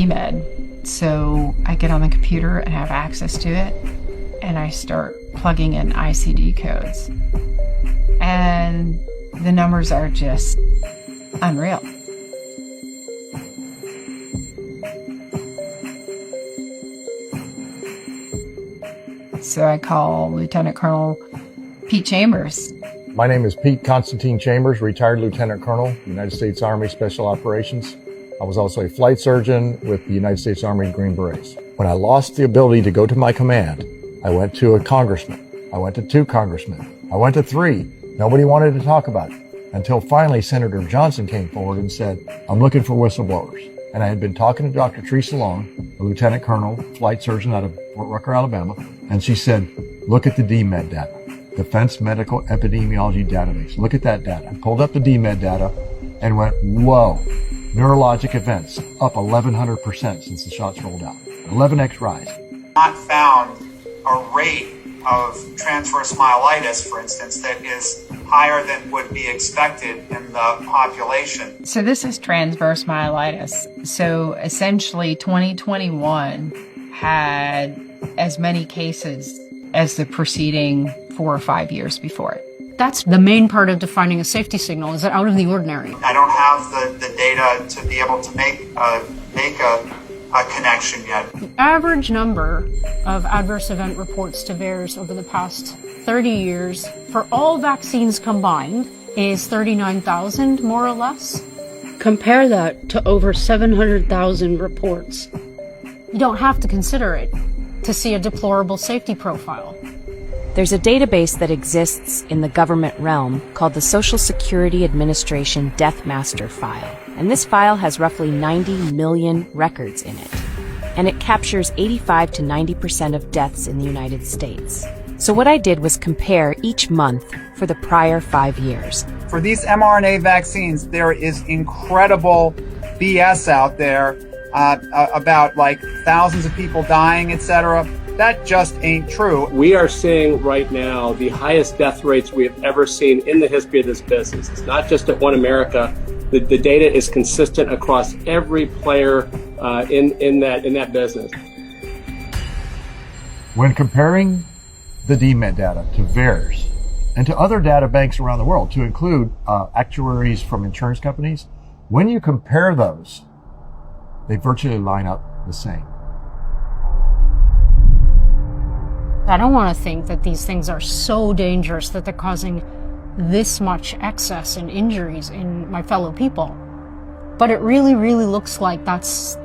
DMed. So I get on the computer and have access to it, and I start plugging in ICD codes. And the numbers are just unreal. So I call Lieutenant Colonel Pete Chambers. My name is Pete Constantine Chambers, retired Lieutenant Colonel, United States Army Special Operations. I was also a flight surgeon with the United States Army Green Berets. When I lost the ability to go to my command, I went to a congressman. I went to 2 congressmen. I went to 3. Nobody wanted to talk about it until finally Senator Johnson came forward and said, I'm looking for whistleblowers. And I had been talking to Dr. Teresa Long, a lieutenant colonel, flight surgeon out of Fort Rucker, Alabama, and she said, look at the DMed data, Defense Medical Epidemiology Database. Look at that data. I pulled up the DMed data and went, whoa, neurologic events up 1,100% since the shots rolled out. 11x rise. Not found a rate of transverse myelitis, for instance, that is higher than would be expected in the population. So this is transverse myelitis. So essentially 2021 had as many cases as the preceding 4 or 5 years before it. That's the main part of defining a safety signal. Is it out of the ordinary? I don't have the data to be able to make a connection yet. The average number of adverse event reports to VAERS over the past 30 years for all vaccines combined is 39,000, more or less. Compare that to over 700,000 reports. You don't have to consider it to see a deplorable safety profile. There's a database that exists in the government realm called the Social Security Administration Death Master File. And this file has roughly 90 million records in it. And it captures 85 to 90% of deaths in the United States. So what I did was compare each month for the prior 5 years. For these mRNA vaccines, there is incredible BS out there about like thousands of people dying, etc. That just ain't true. We are seeing right now the highest death rates we have ever seen in the history of this business. It's not just at One America. The data is consistent across every player in that business. When comparing the DMed data to VAERS and to other data banks around the world, to include actuaries from insurance companies, when you compare those, they virtually line up the same. I don't want to think that these things are so dangerous that they're causing this much excess and injuries in my fellow people. But it really, really looks like that's